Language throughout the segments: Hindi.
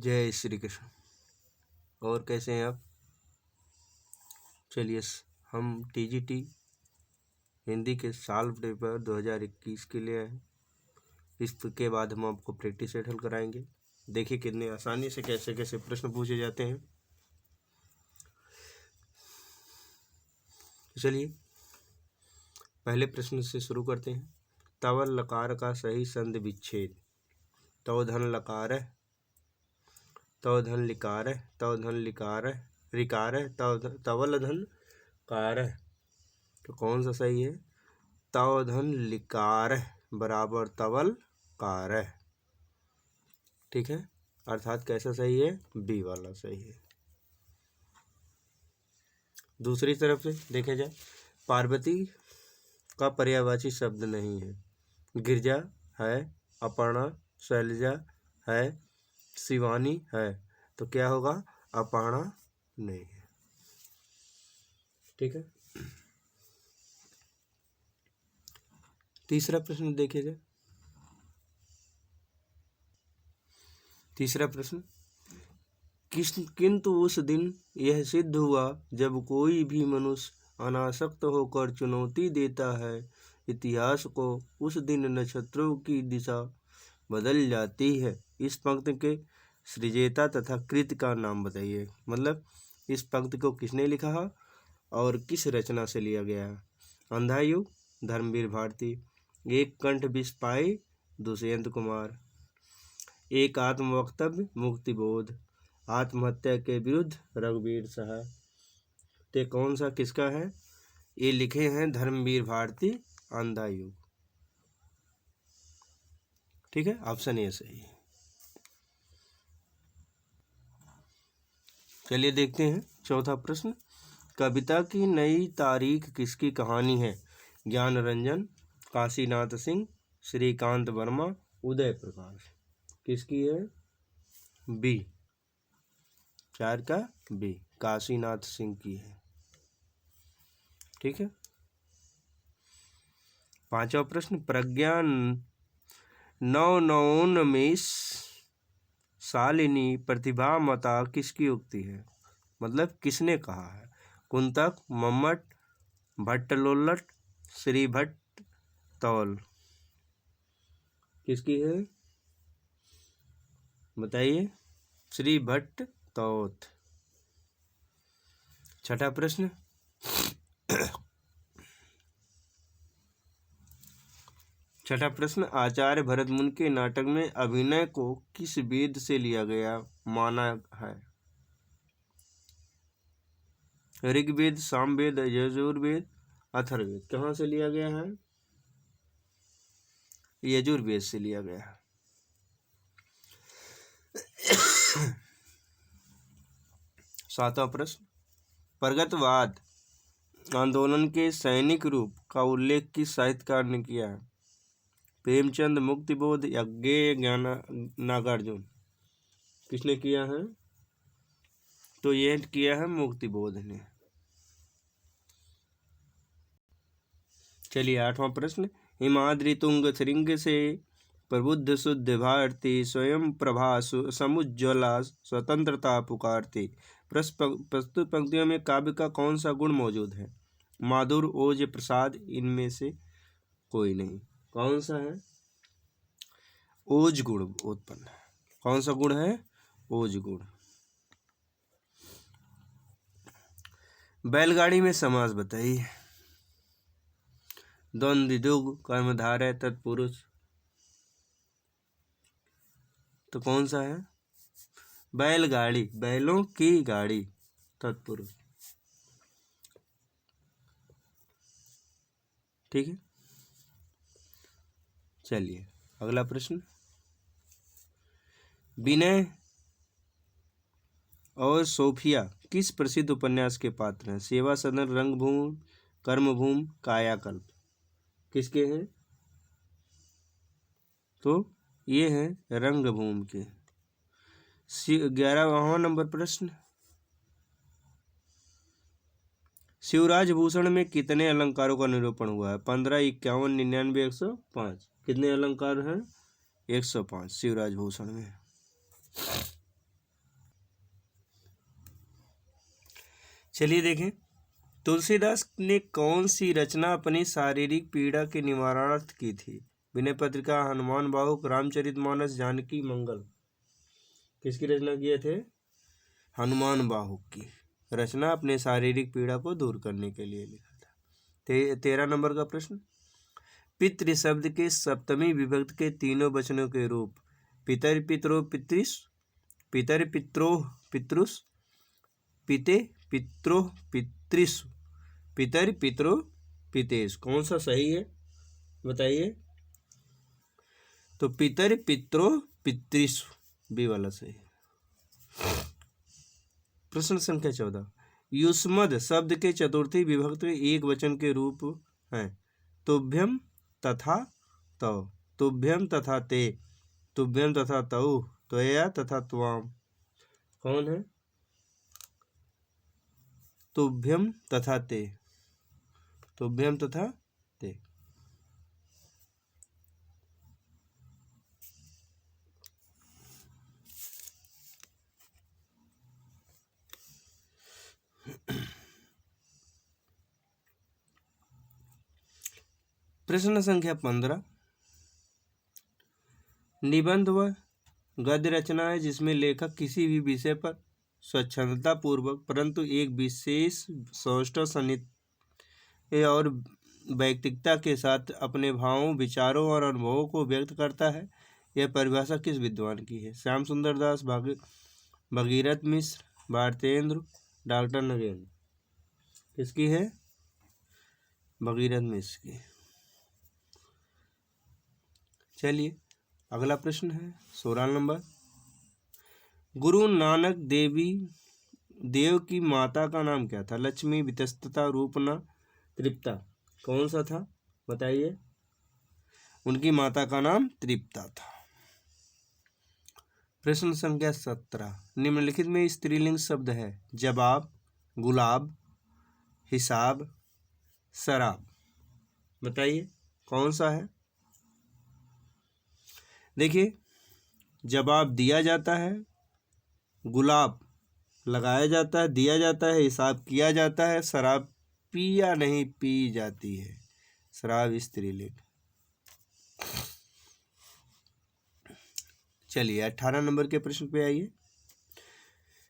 जय श्री कृष्ण। और कैसे हैं आप? चलिए हम टीजीटी हिंदी के साल पेपर 2021 के लिए हैं। इसके बाद हम आपको प्रैक्टिस सेट हल कराएंगे। देखिए कितने आसानी से कैसे कैसे प्रश्न पूछे जाते हैं। चलिए पहले प्रश्न से शुरू करते हैं। तवल लकार का सही संधि विच्छेद। तवधन लकार है, तवधन लिकार है, तवधन लिकार है, रिकार है, तवल धन कार है। तो कौन सा सही है? तवधन लिकार बराबर तवल कार है। ठीक है, अर्थात कैसा सही है? बी वाला सही है। दूसरी तरफ से देखे जाए, पार्वती का पर्यायवाची शब्द नहीं है। गिरजा है, अपर्णा, शैलजा है, शिवानी है। तो क्या होगा? अपर्णा नहीं है। ठीक है, तीसरा प्रश्न देखे जाए। तीसरा प्रश्न, किंतु उस दिन यह सिद्ध हुआ जब कोई भी मनुष्य अनासक्त होकर चुनौती देता है इतिहास को, उस दिन नक्षत्रों की दिशा बदल जाती है। इस पंक्ति के सृजेता तथा कृत का नाम बताइए। मतलब इस पंक्ति को किसने लिखा है और किस रचना से लिया गया है? अंधायुग, धर्मवीर भारती। एक कंठ विष पाए, दुष्यंत कुमार। एक आत्मवक्तव्य, मुक्तिबोध। आत्महत्या के विरुद्ध, रघुवीर सहाय। ते कौन सा किसका है? ये लिखे हैं धर्मवीर भारती, अंधायुग। ठीक है, ऑप्शन ए सही है। चलिए देखते हैं चौथा प्रश्न। कविता की नई तारीख किसकी कहानी है? ज्ञान रंजन, काशीनाथ सिंह, श्रीकांत वर्मा, उदय प्रकाश। किसकी है? बी, 4 का बी, काशीनाथ सिंह की है। ठीक है, पांचवा प्रश्न। प्रज्ञा नवोन्मेष शालिनी प्रतिभा मता किसकी उक्ति है? मतलब किसने कहा है? कुंतक, मम्मट, भट्टलोल्लट, श्री भट्ट तौल। किसकी है बताइए? श्री भट्ट तौत। छठा प्रश्न। छठा प्रश्न, आचार्य भरतमुनि के नाटक में अभिनय को किस वेद से लिया गया माना है? ऋग्वेद, सामवेद, यजुर्वेद, अथर्ववेद। कहाँ से लिया गया है? यजुर्वेद से लिया गया है। सातवां प्रश्न, प्रगतवाद आंदोलन के सैनिक रूप का उल्लेख किस साहित्यकार ने किया है? प्रेमचंद, मुक्तिबोध, यज्ञेय, नागार्जुन। किसने किया है? तो यह किया है मुक्तिबोध ने। चलिए आठवां प्रश्न। हिमाद्रि तुंग श्रृंग से प्रबुद्ध शुद्ध भारती, स्वयं प्रभा समुज्ज्वला स्वतंत्रता पुकारती। प्रस्तुत पंक्तियों में काव्य का कौन सा गुण मौजूद है? माधुर, ओज, प्रसाद। इनमें से कोई नहीं। कौन सा है? ओज गुण उत्पन्न है। कौन सा गुण है? ओज गुण। बैलगाड़ी में समास बताइए। द्वंद्वयुग, कर्मधारय, तत्पुरुष। तो कौन सा है? बैलगाड़ी, बैलों की गाड़ी, तत्पुरुष। ठीक है, चलिए अगला प्रश्न। विनय और सोफिया किस प्रसिद्ध उपन्यास के पात्र हैं? सेवा सदन, रंगभूमि, कर्मभूमि, कायाकल्प। किसके हैं? तो ये हैं रंगभूमि के। 11वां नंबर प्रश्न। शिवराज भूषण में कितने अलंकारों का निरूपण हुआ है? 15, 51, 99, 105। कितने अलंकार हैं? 105 शिवराज भूषण में। चलिए देखें, तुलसीदास ने कौन सी रचना अपनी शारीरिक पीड़ा के निवारणार्थ की थी? विनय पत्रिका, हनुमान बाहुक, रामचरितमानस, जानकी मंगल। किसकी रचना किए थे? हनुमान बाहुक की रचना अपने शारीरिक पीड़ा को दूर करने के लिए लिखा था। 13 नंबर का प्रश्न, पितृ शब्द के सप्तमी विभक्ति के तीनों वचनों के रूप पितर पितरो पितृस, पितर पित्रो पितृस, पिते पित्रो पितृस, पितर पितरो पितेश, कौन सा सही है बताइए? तो पितर पित्रो पितृस बी वाला सही है। प्रश्न संख्या 14, युष्मद शब्द के चतुर्थी विभक्ति एक वचन के रूप हैं तुभ्यम तथा तौ, तुभ्यम तथा ते, तुभ्यम तथा तौ, त्वया तथा त्वाम। कौन है? तुभ्यम तथा ते, तुभ्यम तथा ते। प्रश्न संख्या 15, निबंध व गद्य रचना है जिसमें लेखक किसी भी विषय पर स्वच्छंदता पूर्वक परंतु एक विशेष सौष्ठव सान्निध्य और वैयक्तिकता के साथ अपने भावों, विचारों और अनुभवों को व्यक्त करता है। यह परिभाषा किस विद्वान की है? श्याम सुंदर दास, भगीरथ मिश्र, भारतेंद्र, डॉक्टर नगेंद्र। किसकी है? भगीरथ मिश्र की। चलिए अगला प्रश्न है 16 नंबर, गुरु नानक देव की माता का नाम क्या था? लक्ष्मी, वितस्तता, रूपना, तृप्ता। कौन सा था बताइए? उनकी माता का नाम तृप्ता था। प्रश्न संख्या 17, निम्नलिखित में स्त्रीलिंग शब्द है जवाब, गुलाब, हिसाब, शराब। बताइए कौन सा है? देखिए, जवाब दिया जाता है, गुलाब लगाया जाता है, दिया जाता है, हिसाब किया जाता है, शराब पिया नहीं पी जाती है। शराब स्त्रीलिंग। चलिए 18 नंबर के प्रश्न पे आइए,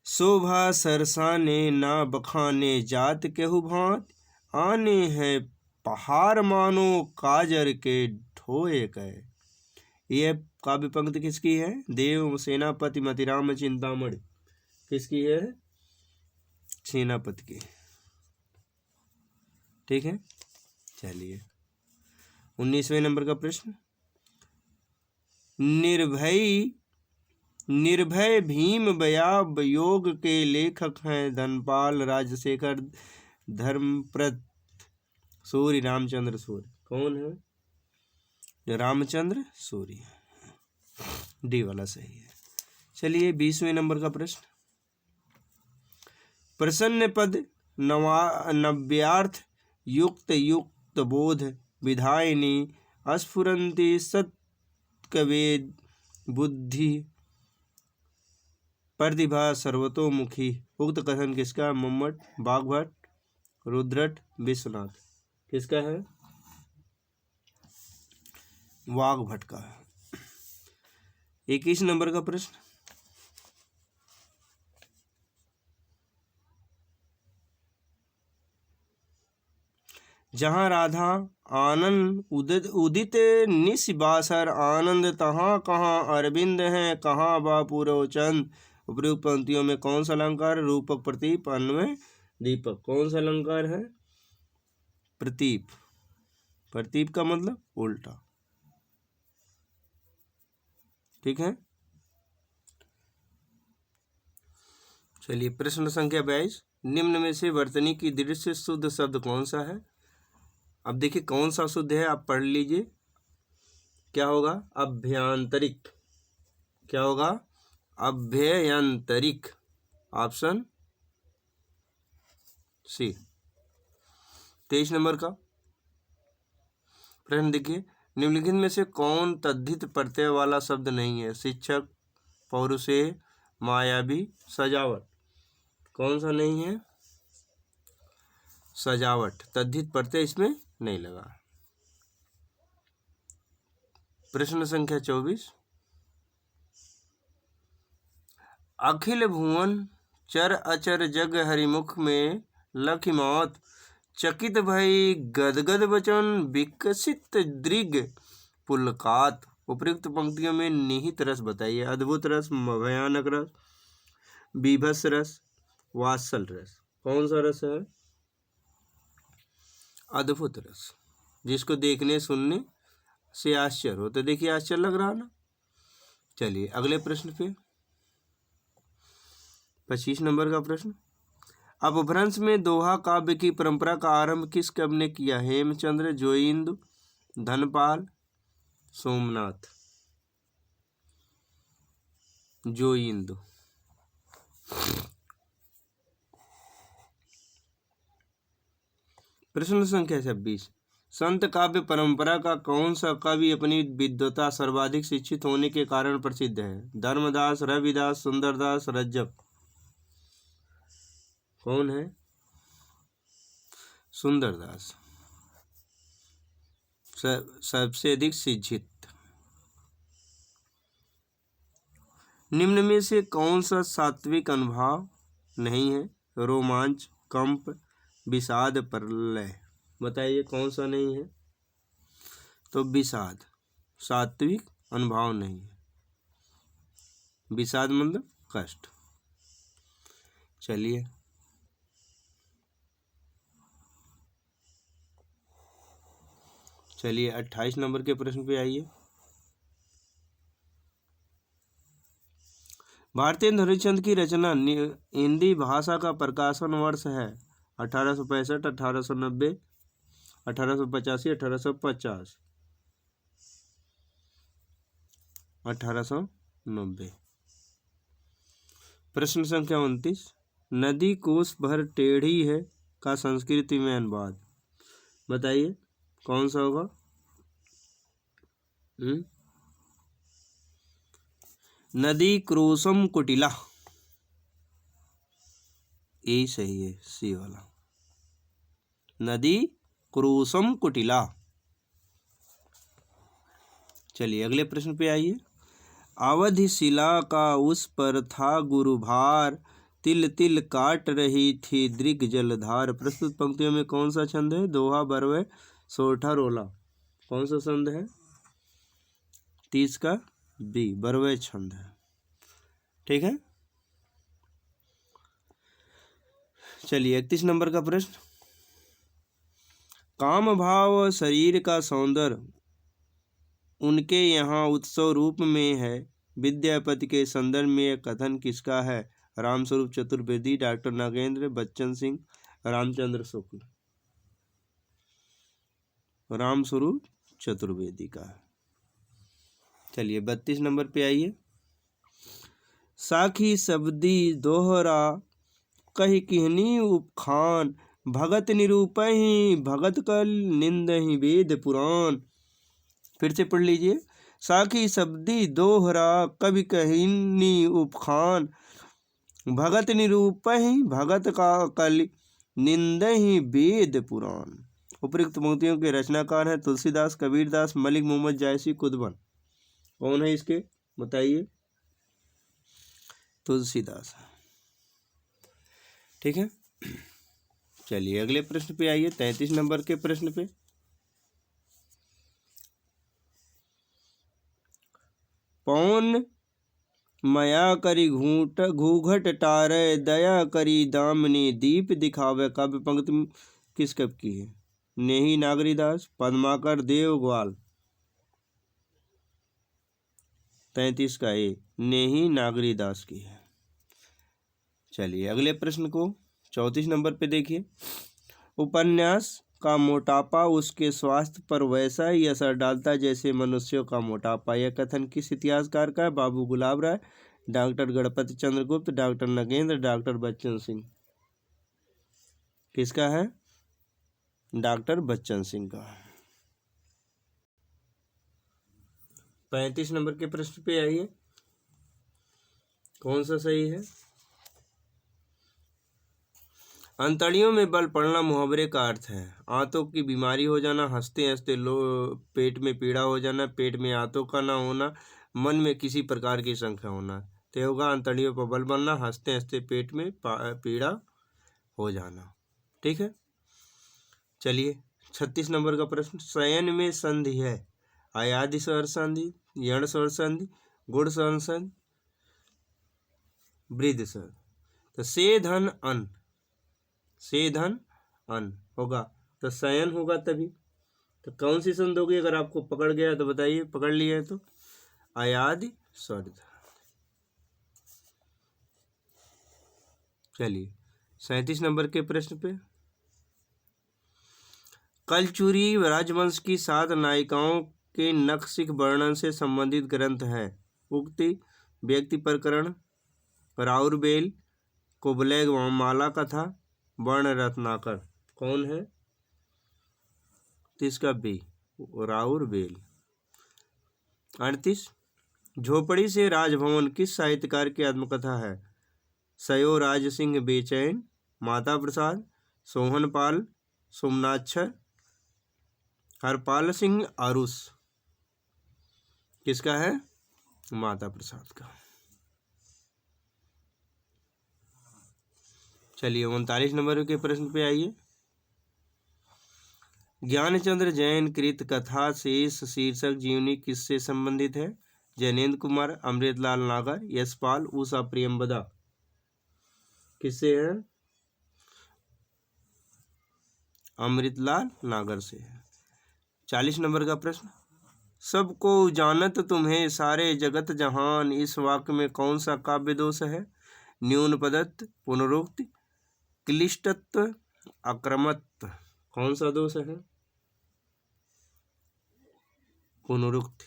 शोभा सरसाने ना बखाने जात केहू भांत, आने हैं पहाड़ मानो काजर के ढोए गए। यह काव्य पंक्ति किसकी है? देव सेनापति मतिराम चिंतामणि। किसकी है? सेनापति की। ठीक है। चलिए 19वें नंबर का प्रश्न, निर्भय भीम बयाब योग के लेखक हैं धनपाल, राजशेखर, धर्मप्रद, सूर्य, रामचंद्र सूर्य। कौन है? रामचंद्र सूर्य। डी वाला सही है। चलिए 20वें नंबर का प्रश्न, प्रसन्न पद नव्यार्थ युक्त युक्त बोध विधायिनी स्फुरंती सत्कवेद बुद्धि प्रतिभा सर्वतोमुखी। उक्त कथन किसका? मम्मट, बागभट्ट, रुद्रट, विश्वनाथ। किसका है? वाग्भट का। 21 नंबर का प्रश्न, जहाँ राधा आनंद उदित निशिबासर आनंद, तहाँ कहाँ अरविंद हैं, कहाँ बापुरो चंद। उपयुक्त पंक्तियों में कौन सा अलंकार? रूपक, प्रतीप, अन्वय, दीपक। कौन सा अलंकार है? प्रतीप। प्रतीप का मतलब उल्टा। ठीक है। चलिए प्रश्न संख्या 22, निम्न में से वर्तनी की दृष्टि से शुद्ध शब्द कौन सा है? अब देखिए कौन सा शुद्ध है, आप पढ़ लीजिए। क्या होगा? अभ्यंतरिक। क्या होगा? अभ्यंतरिक। Option C. 23 नंबर का प्रश्न देखिए, निम्नलिखित में से कौन तद्धित प्रत्यय वाला शब्द नहीं है? शिक्षक, पौरुषेय, मायावी, सजावट। कौन सा नहीं है? सजावट, तद्धित प्रत्यय इसमें नहीं लगा। प्रश्न संख्या 24, अखिल भुवन चर अचर जग हरिमुख में लखि मौत, चकित भई गदगद वचन विकसित दृग पुलकात। उपयुक्त पंक्तियों में निहित रस बताइए। अद्भुत रस, भयानक रस, बीभत्स रस, वात्सल रस। कौन सा रस है? अद्भुत रस, जिसको देखने सुनने से आश्चर्य हो। तो देखिए आश्चर्य लग रहा ना। चलिए अगले प्रश्न पे, 25 नंबर का प्रश्न, अपभ्रंश में दोहा काव्य की परंपरा का आरंभ किस कवि ने किया? हेमचंद्र, जोयिंदु, धनपाल, सोमनाथ। जोयिंदु। प्रश्न संख्या 26, संत काव्य परंपरा का कौन सा कवि अपनी विद्वता सर्वाधिक शिक्षित होने के कारण प्रसिद्ध है? धर्मदास, रविदास, सुंदरदास, रज्जक। कौन है? सुंदरदास सबसे अधिक शिक्षित। निम्न में से कौन सा सात्विक अनुभाव नहीं है? रोमांच, कंप, विषाद, प्रलय। बताइए कौन सा नहीं है? तो विषाद, सात्विक अनुभाव नहीं है। विषाद मतलब कष्ट। चलिए चलिए 28 नंबर के प्रश्न पे आइए। भारतेंदु हरिश्चंद्र की रचना हिंदी भाषा का प्रकाशन वर्ष है? 1865, 1890, 1885, 1850। 1890। प्रश्न संख्या 29, नदी कोस भर टेढ़ी है का संस्कृत में अनुवाद। बताइए कौन सा होगा? नदी क्रोशम कुटिला, यही सही है, सी वाला। नदी क्रोशम कुटिला। चलिए अगले प्रश्न पे आइए। अवधि शिला का उस पर था गुरुभार, तिल तिल काट रही थी दृग जलधार। प्रस्तुत पंक्तियों में कौन सा छंद है? दोहा, बरवे, सोरठा, रोला। कौन सा छंद है? 30 का बी, बरवे छंद है। ठीक है। चलिए 31 नंबर का प्रश्न, काम भाव शरीर का सौंदर्य उनके यहाँ उत्सव रूप में है, विद्यापति के संदर्भ में यह कथन किसका है? रामस्वरूप चतुर्वेदी, डॉक्टर नागेंद्र, बच्चन सिंह, रामचंद्र शुक्ल। रामस्वरूप चतुर्वेदी का। चलिए 32 नंबर पे आइए। साखी शब्दी दोहरा कही किहनी उपखान, भगत निरूपहि भगत कल निंदहि वेद पुराण। फिर से पढ़ लीजिए। साखी शब्दी दोहरा कवि कहिनी उपखान, भगत निरूपहि भगत का कल निंदहि वेद पुराण। उपयुक्त पंक्तियों के रचनाकार हैं तुलसीदास, कबीरदास, मलिक मोहम्मद जायसी, कुतुबन। कौन है इसके? बताइए। तुलसीदास। ठीक है। चलिए अगले प्रश्न पे आइए, 33 नंबर के प्रश्न पे। पौन मया करी घूंघट टारे, दया करी दामिनी दीप दिखावे। काव्य पंक्ति किस कवि की है? नेही नागरीदास, पद्माकर, देव, ग्वाल। 33 का ए, नेही नागरीदास की है। चलिए अगले प्रश्न को 34 नंबर पे देखिए। उपन्यास का मोटापा उसके स्वास्थ्य पर वैसा ही असर डालता है जैसे मनुष्यों का मोटापा। यह कथन किस इतिहासकार का है? बाबू गुलाब राय, डॉक्टर गणपति चंद्र गुप्त, डॉक्टर नगेंद्र, डॉक्टर बच्चन सिंह। किसका है? डॉक्टर बच्चन सिंह का। 35 नंबर के प्रश्न पे आइए। कौन सा सही है? अंतड़ियों में बल पड़ना मुहावरे का अर्थ है। आंतों की बीमारी हो जाना, हंसते हंसते पेट में पीड़ा हो जाना, पेट में आंतों का ना होना, मन में किसी प्रकार की संख्या होना। तो होगा अंतड़ियों पर बल बनना, हंसते हंसते पेट में पीड़ा हो जाना। ठीक है, चलिए 36 नंबर का प्रश्न। शयन में संधि है अयादि स्वर संधि, यण स्वर संधि, गुण स्वर संधि, वृद्ध स्वर। तो से धन अन, से धन अन होगा तो शयन होगा तभी। तो कौन सी संधि होगी? अगर आपको पकड़ गया तो बताइए, पकड़ लिया है तो अयादि स्वर। चलिए 37 नंबर के प्रश्न पे। कलचुरी राजवंश की 7 नायिकाओं के नखशिख वर्णन से संबंधित ग्रंथ है। उक्ति, व्यक्ति प्रकरण, राउरबेल, कुबलय माला कथा, वर्ण रत्नाकर। कौन है? इसका बी, राउरबेल। 38 झोपड़ी से राजभवन किस साहित्यकार की आत्मकथा है? सयो राज सिंह बेचैन, माता प्रसाद, सोहनपाल, सोमनाथर, हरपाल सिंह आरुष। किसका है? माता प्रसाद का। चलिए 39 नंबर के प्रश्न पे आइए। ज्ञानचंद्र जैन कृत कथा शेष शीर्षक जीवनी किससे संबंधित है? जैनेन्द्र कुमार, अमृतलाल नागर, यशपाल, उषा प्रियंवदा। किससे है? अमृतलाल नागर से है। 40 नंबर का प्रश्न। सबको जानत तुम्हें सारे जगत जहान, इस वाक्य में कौन सा काव्य दोष है? न्यून पदत्व, पुनरुक्ति, क्लिष्टत्व, अक्रमत्व। कौन सा दोष है? पुनरुक्ति।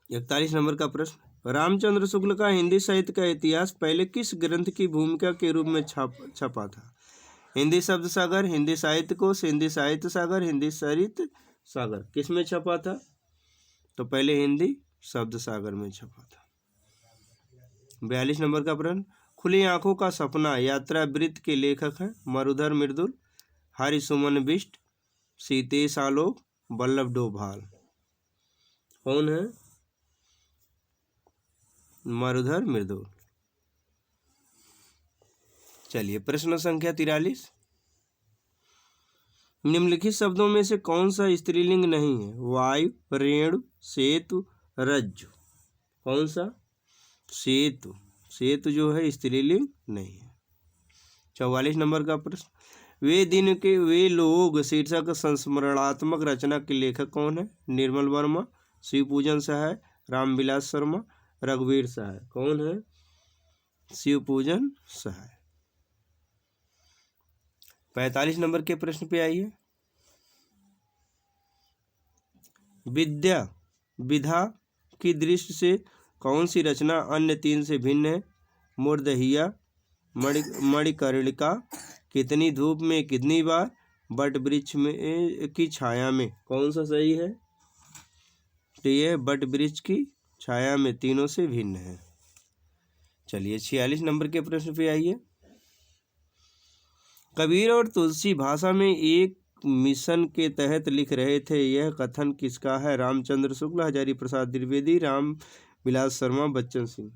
41 नंबर का प्रश्न। रामचंद्र शुक्ल का हिंदी साहित्य का इतिहास पहले किस ग्रंथ की भूमिका के रूप में छपा था? हिंदी शब्द सागर, हिंदी साहित्य कोश, हिंदी साहित्य सागर, हिंदी साहित्य सागर। किस में छपा था? तो पहले हिंदी शब्द सागर में छपा था। 42 नंबर का प्रश्न। खुली आंखों का सपना यात्रा वृत्त के लेखक हैं? मरुधर मृदुल, हरिसुमन बिष्ट, सीतेश आलोक, वल्लभ डोभाल। कौन है? मरुधर मृदुल। चलिए प्रश्न संख्या 43। निम्नलिखित शब्दों में से कौन सा स्त्रीलिंग नहीं है? वायु, रेणु, सेतु, रज्जु। कौन सा? सेतु। सेतु जो है स्त्रीलिंग नहीं है। 44 नंबर का प्रश्न। वे दिन के वे लोग शीर्षक संस्मरणात्मक रचना के लेखक कौन है? निर्मल वर्मा, शिवपूजन सहाय, रामविलास शर्मा, रघुवीर सहाय। कौन है? शिवपूजन सहाय। 45 नंबर के प्रश्न पे आइए। विद्या विधा की दृष्टि से कौन सी रचना अन्य तीन से भिन्न है? मूर्धहिया, मणिकर्णिका, कितनी धूप में कितनी बार, बट वृक्ष में की छाया में। कौन सा सही है? तो ये बट वृक्ष की छाया में तीनों से भिन्न है। चलिए 46 नंबर के प्रश्न पे आइए। कबीर और तुलसी भाषा में एक मिशन के तहत लिख रहे थे, यह कथन किसका है? रामचंद्र शुक्ल, हजारी प्रसाद द्विवेदी, राम विलास शर्मा, बच्चन सिंह।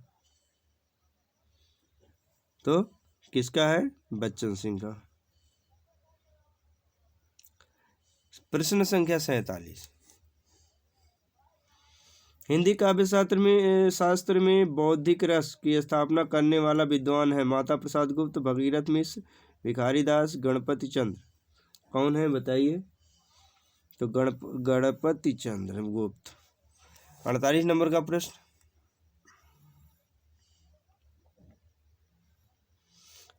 तो किसका है? बच्चन सिंह का। प्रश्न संख्या 47। हिंदी काव्य शास्त्र में बौद्धिक रस की स्थापना करने वाला विद्वान है? माता प्रसाद गुप्त, भगीरथ मिश्र, भिखारी दास, गणपति चंद्र। कौन है बताइए? तो गणपति चंद्र गुप्त। 48 नंबर का प्रश्न।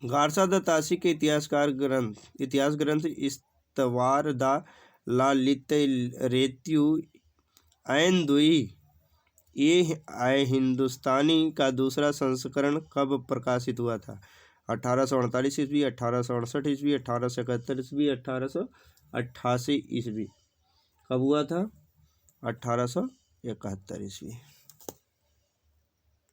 गारसा द तासी के इतिहास ग्रंथ इस्तवार द लालित रेत्यु ऐन दुई ये हिंदुस्तानी का दूसरा संस्करण कब प्रकाशित हुआ था? 1848 ईस्वी, 1868 ईस्वी, 1871 ईस्वी, 1888 ईस्वी। कब हुआ था? 1871 ईस्वी।